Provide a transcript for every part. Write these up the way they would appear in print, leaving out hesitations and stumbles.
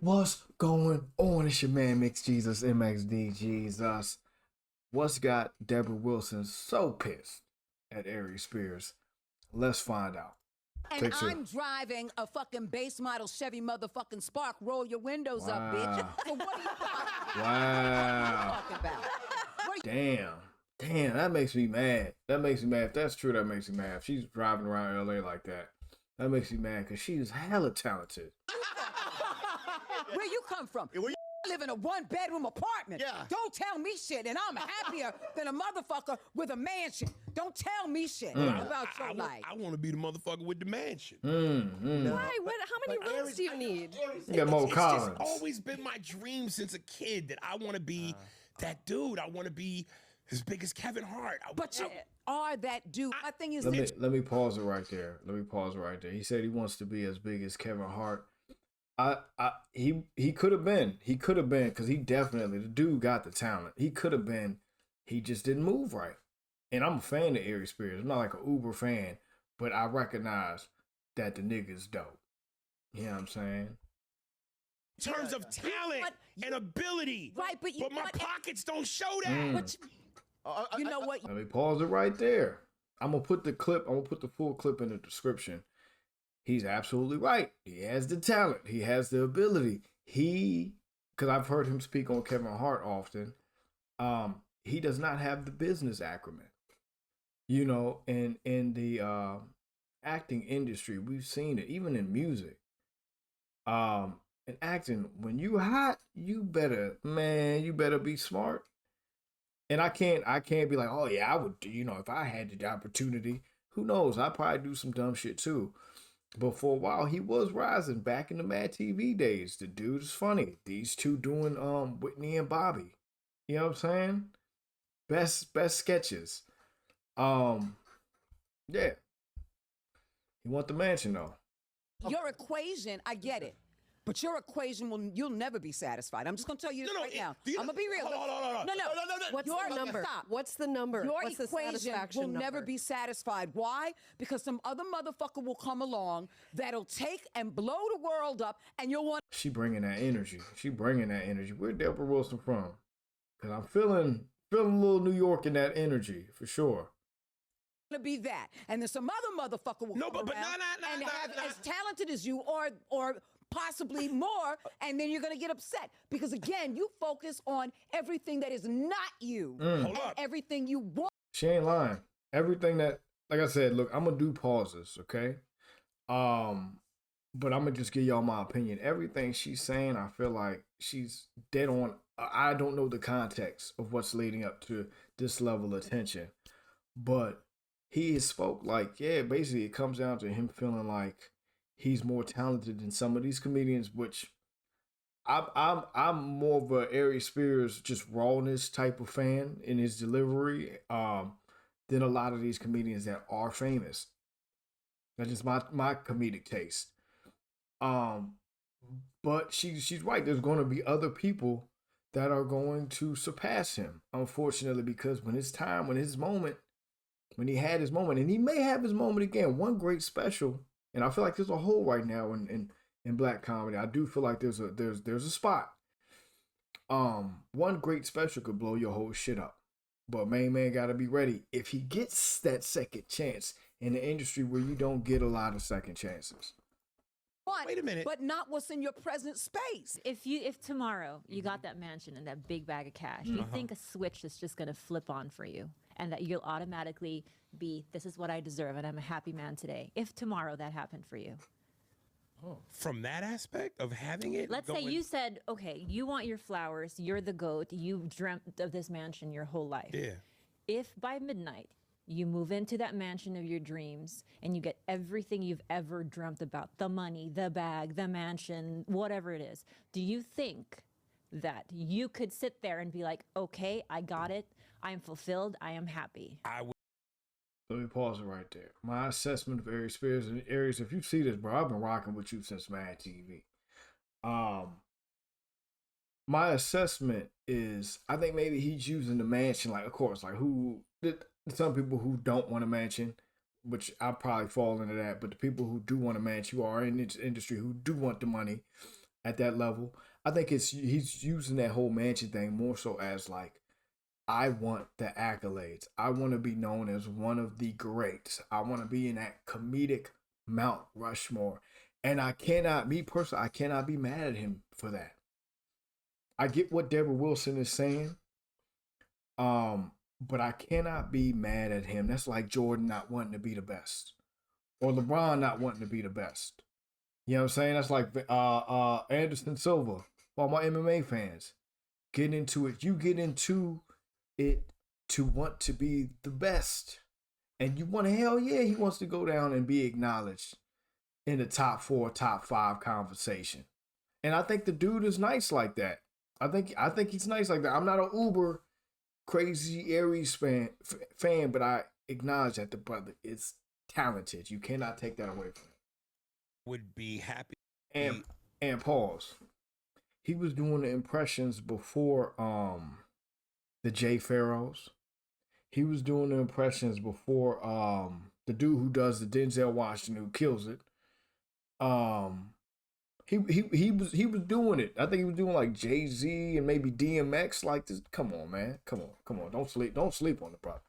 What's going on? It's your man Mix Jesus, MXD Jesus. What's got Debra Wilson so pissed at Aries Spears? Let's find out. And I'm driving a fucking base model Chevy motherfucking Spark. Roll your windows up, bitch. So what are you talking Wow. about? Damn, that makes me mad. That makes me mad. If that's true, that makes me mad. If she's driving around LA like that, that makes me mad because she's hella talented. Where you come from? You live in a one-bedroom apartment. Yeah. Don't tell me shit, and I'm happier than a motherfucker with a mansion. Don't tell me shit about your life. I want to be the motherfucker with the mansion. Why? How many rooms do you need? You got Mo Collins. It's just always been my dream since a kid that I want to be that dude. I want to be as big as Kevin Hart. But you are that dude. My thing is, Let me pause it right there. He said he wants to be as big as Kevin Hart. He could have been because he definitely, the dude got the talent. He could have been, he just didn't move right. And I'm a fan of Aries Spears. I'm not like an uber fan, but I recognize that the nigga's dope. You know what I'm saying? In terms of talent and ability, right? But my pockets don't show that. But you know what? Let me pause it right there. I'm gonna put the full clip in the description. He's absolutely right. He has the talent. He has the ability. Because I've heard him speak on Kevin Hart often. He does not have the business acumen. You know, in the acting industry, we've seen it, even in music. In acting, when you hot, you better be smart. And I can't be like, oh yeah, I would, if I had the opportunity, who knows? I'd probably do some dumb shit too. But for a while, he was rising back in the MADtv days. The dude is funny. These two doing Whitney and Bobby. You know what I'm saying? Best sketches. Yeah. He want the mansion though. Your equation, I get it. But your equation you'll never be satisfied. I'm just gonna tell you this right now. I'm gonna be real. Hold on. No. What's the number? Stop. What's the number? Your What's the equation satisfaction will never number? be satisfied. Why? Because some other motherfucker will come along that'll take and blow the world up, and you'll want. She bringing that energy. Where Debra Wilson from? Because I'm feeling a little New York in that energy for sure. To be that, and then some other motherfucker will come around and have as talented as you, or possibly more, and then you're gonna get upset because again, you focus on everything that is not you, and everything you want. She ain't lying. Everything that, like I said, look, I'm gonna do pauses, okay? But I'm gonna just give y'all my opinion. Everything she's saying, I feel like she's dead on. I don't know the context of what's leading up to this level of tension, but he spoke like, yeah, basically it comes down to him feeling like he's more talented than some of these comedians, which I'm more of a Aries Spears just rawness type of fan in his delivery than a lot of these comedians that are famous. That's just my comedic taste. But she's right. There's going to be other people that are going to surpass him, unfortunately, because when he had his moment, and he may have his moment again, one great special. And I feel like there's a hole right now in black comedy. I do feel like there's a spot. One great special could blow your whole shit up. But main man gotta be ready if he gets that second chance in the industry where you don't get a lot of second chances. Wait a minute. But not what's in your present space. If tomorrow you got that mansion and that big bag of cash, you think a switch is just gonna flip on for you and that you'll automatically be, this is what I deserve and I'm a happy man today. If tomorrow that happened for you. From that aspect of having it? Let's say you said, okay, you want your flowers, you're the GOAT, you've dreamt of this mansion your whole life. Yeah. If by midnight you move into that mansion of your dreams and you get everything you've ever dreamt about, the money, the bag, the mansion, whatever it is, do you think that you could sit there and be like, okay, I got it, I am fulfilled, I am happy? Let me pause it right there. My assessment of Aries Spears, and Aries, if you see this, bro, I've been rocking with you since MADtv. My assessment is, I think maybe he's using the mansion, like, of course, like some people who don't want a mansion, which I probably fall into that, but the people who do want a mansion, who are in this industry, who do want the money, at that level. I think he's using that whole mansion thing more so as like, I want the accolades. I want to be known as one of the greats. I want to be in that comedic Mount Rushmore. And I cannot be mad at him for that. I get what Debra Wilson is saying. But I cannot be mad at him. That's like Jordan not wanting to be the best. Or LeBron not wanting to be the best. You know what I'm saying? That's like Anderson Silva. For all my MMA fans. Get into it. You get into it to want to be the best. And you want to, hell yeah, he wants to go down and be acknowledged in the top 4, top 5 conversation. And I think the dude is nice like that. I think he's nice like that. I'm not an uber crazy Aries fan, but I acknowledge that the brother is talented. You cannot take that away from him. Would be happy. And pause. He was doing the impressions before the Jay Pharaohs. He was doing the impressions before the dude who does the Denzel Washington, who kills it. He was doing it. I think he was doing like Jay-Z and maybe DMX. Like this. Come on, man. Come on. Don't sleep on the brother.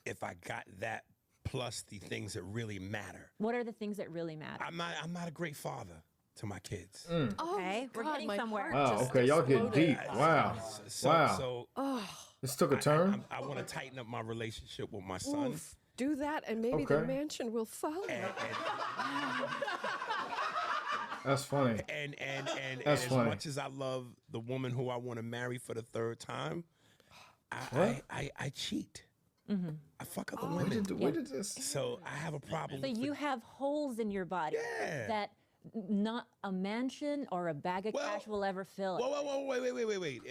If I got that plus the things that really matter. What are the things that really matter? I'm not a great father to my kids. Okay, we're getting somewhere. Oh, okay, y'all getting deep. Wow. So this took a turn. I want to tighten up my relationship with my son. Oof, do that, and maybe the mansion will follow. That's funny. And That's as funny. much as I love the woman who I want to marry for the 3rd time, I cheat. Mm-hmm. I fuck other women. Where did this? So I have a problem. So you have holes in your body that not a mansion or a bag of cash will ever fill. Whoa, wait.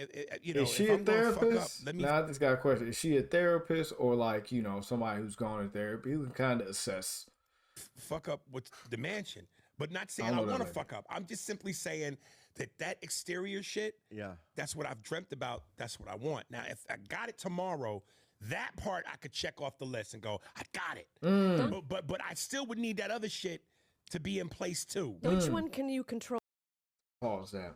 You know, Is she if a I'm gonna fuck up, therapist? let me. Now I just got a question. Is she a therapist or like, you know, somebody who's gone to therapy who can kind of assess? Fuck up with the mansion, but not saying I want to fuck up. I'm just simply saying that exterior shit. Yeah, that's what I've dreamt about. That's what I want. Now, if I got it tomorrow, that part I could check off the list and go, I got it. But I still would need that other shit to be in place too. Which one can you control? Pause that.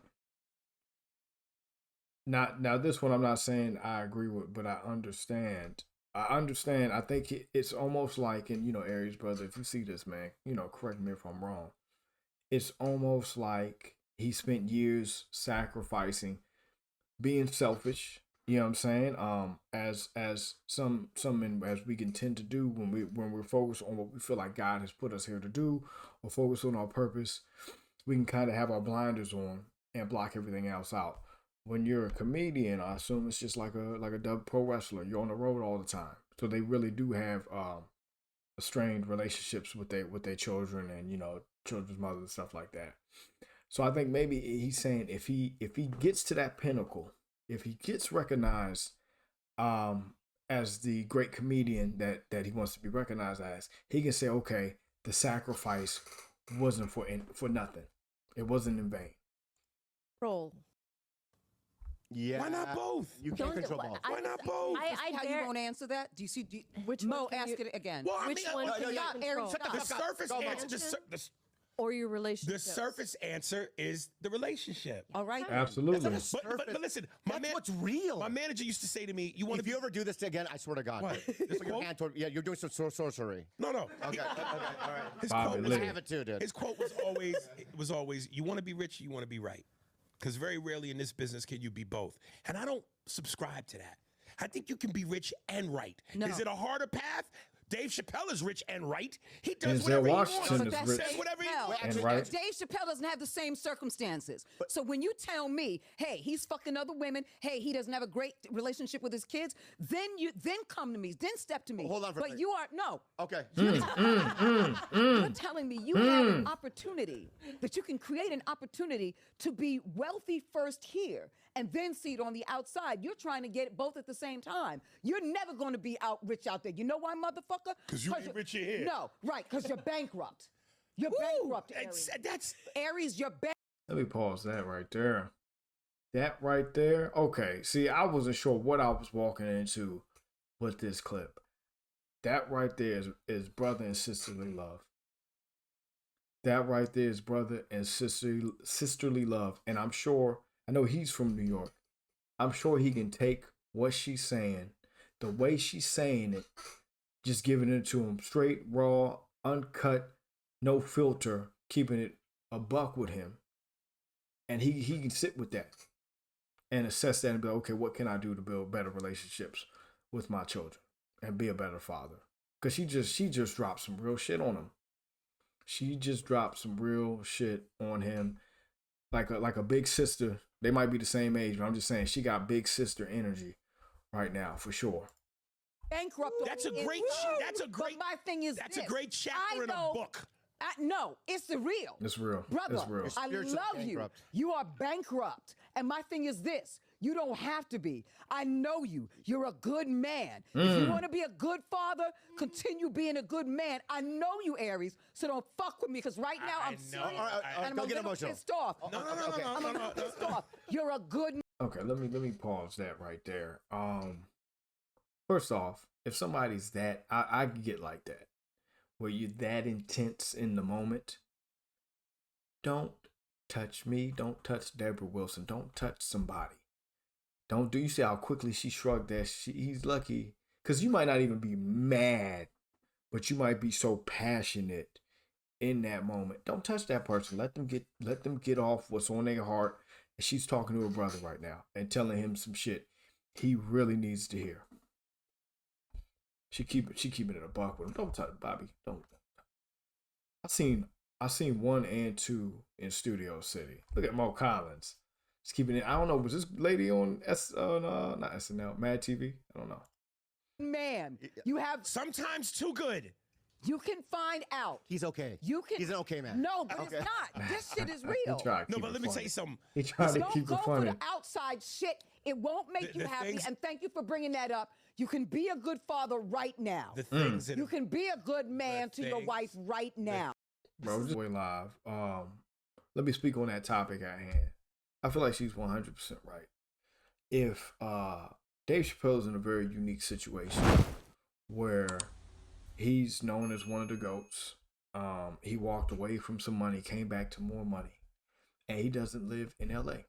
Now this one I'm not saying I agree with, but I understand. I think it's almost like, and you know, Aries brother, if you see this, man, you know, correct me if I'm wrong. It's almost like he spent years sacrificing, being selfish. You know what I'm saying? As some as we can tend to do when we're focused on what we feel like God has put us here to do, or focus on our purpose, we can kind of have our blinders on and block everything else out. When you're a comedian, I assume it's just like a pro wrestler. You're on the road all the time, so they really do have strained relationships with their children and, you know, children's mothers and stuff like that. So I think maybe he's saying if he gets to that pinnacle, if he gets recognized as the great comedian that he wants to be recognized as, he can say, okay, the sacrifice wasn't for nothing. It wasn't in vain. Roll. Yeah. Why not both? You can't control both. Why not both? How you won't answer that? Do you see? Which Mo, one can ask you- it again. Well, I Which mean, one can you control? the surface answer. Or your relationship? The surface answer is the relationship. All right. Absolutely. But listen, That's what's real. My manager used to say to me, "You want If you ever do this again, I swear to God. What? Just like your hand toward, yeah, you're doing some sorcery. No. Okay, all right. His Bobby quote, Lee. I have it too, dude. his quote was always, "You want to be rich, you want to be right." Because very rarely in this business can you be both. And I don't subscribe to that. I think you can be rich and right. No. Is it a harder path? Dave Chappelle is rich and right. He does Denzel whatever Washington he is wants. rich Says whatever he Chappelle. wants. and right. Dave Chappelle doesn't have the same circumstances. So when you tell me, hey, he's fucking other women, hey, he doesn't have a great relationship with his kids, then come to me, then step to me. Hold on for a But second. you are no. Okay. You're telling me you have an opportunity, that you can create an opportunity to be wealthy first here and then see it on the outside. You're trying to get it both at the same time. You're never going to be rich out there. You know why, motherfucker? 'Cause you ain't rich here. No, right, because you're bankrupt. You're bankrupt, Aries. That's Aries, you're bankrupt. Let me pause that right there. That right there. Okay. See, I wasn't sure what I was walking into with this clip. That right there is brother and sisterly love. That right there is brother and sisterly love. And I'm sure, I know he's from New York. I'm sure he can take what she's saying, the way she's saying it, just giving it to him straight, raw, uncut, no filter, keeping it a buck with him. And he can sit with that and assess that and be like, okay, what can I do to build better relationships with my children and be a better father? Because she just dropped some real shit on him. She just dropped some real shit on him. Like a big sister. They might be the same age, but I'm just saying she got big sister energy right now for sure. Bankrupt. That's a great. But my thing is, that's a great chapter in a book. No, it's the real. It's real. Brother, it's real. I love you. You are bankrupt. And my thing is this. You don't have to be. I know you. You're a good man. If you want to be a good father, continue being a good man. I know you, Aries, so don't fuck with me because right now I'm serious and I'm a little pissed off. No. I'm a little pissed off. You're a good man. Okay, let me pause that right there. First off, if somebody's that, I get like that, where you're that intense in the moment. Don't touch me. Don't touch Debra Wilson. Don't touch somebody. Don't do. You see how quickly she shrugged that? He's lucky because you might not even be mad, but you might be so passionate in that moment. Don't touch that person. Let them get off what's on their heart. And she's talking to her brother right now and telling him some shit he really needs to hear. She keeping it a buck with him. Don't touch Bobby. Don't. I seen 1 and 2 in Studio City. Look at Mo Collins. Just keeping it. I don't know. Was this lady on not SNL, MADtv? I don't know. Man, you have sometimes too good. You can find out. He's okay. He's an okay man. No, but it's not. This shit is real. No, but let me tell you something. He tried to keep it Don't go funny. for the outside shit. It won't make you happy. And thank you for bringing that up. You can be a good father right now. The things that you can be a good man to your wife right now. Bro, just way live. Let me speak on that topic at hand. I feel like she's 100% right. If Dave Chappelle's in a very unique situation where he's known as one of the GOATs. He walked away from some money, came back to more money, and he doesn't live in LA.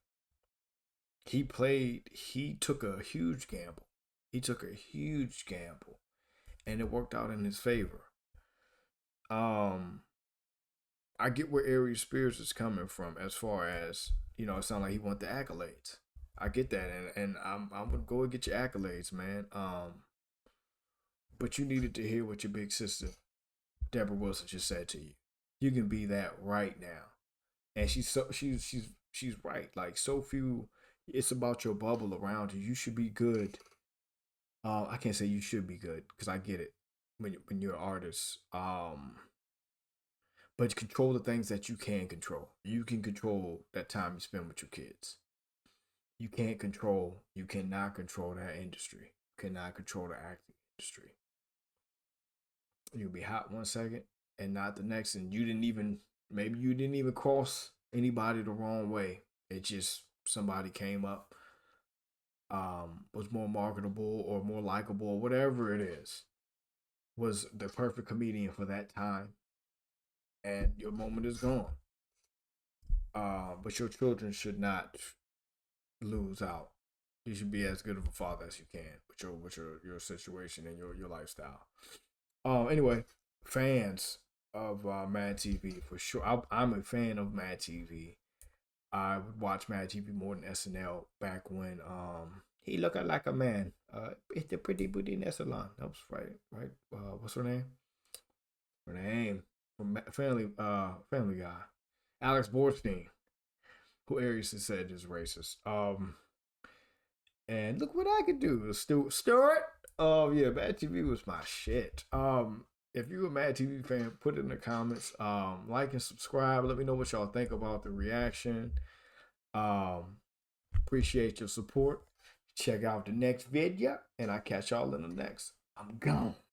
He took a huge gamble. And it worked out in his favor. I get where Aries Spears is coming from as far as, it sounds like he wants the accolades. I get that, and I'm gonna go and get your accolades, man. But you needed to hear what your big sister, Debra Wilson, just said to you. You can be that right now, and she's right. Like so few, it's about your bubble around you. You should be good. I can't say you should be good because I get it when you're an artist. But control the things that you can control. You can control that time you spend with your kids. You cannot control that industry. You cannot control the acting industry. You'll be hot 1 second and not the next, and maybe you didn't even cross anybody the wrong way. It just somebody came up, was more marketable or more likable or whatever it is, was the perfect comedian for that time. And your moment is gone. But your children should not lose out. You should be as good of a father as you can with your situation and your lifestyle. Anyway, fans of MADtv for sure. I'm a fan of MADtv. I would watch MADtv more than SNL back when he looked like a man. It's the pretty booty in the salon. That was right. What's her name? Her name. From Family Guy, Alex Borstein, who Aries has said is racist. And look what I could do, Stuart. Yeah, MADtv was my shit. If you're a MADtv fan, put it in the comments. Like and subscribe. Let me know what y'all think about the reaction. Appreciate your support. Check out the next video, and I catch y'all in the next. I'm gone.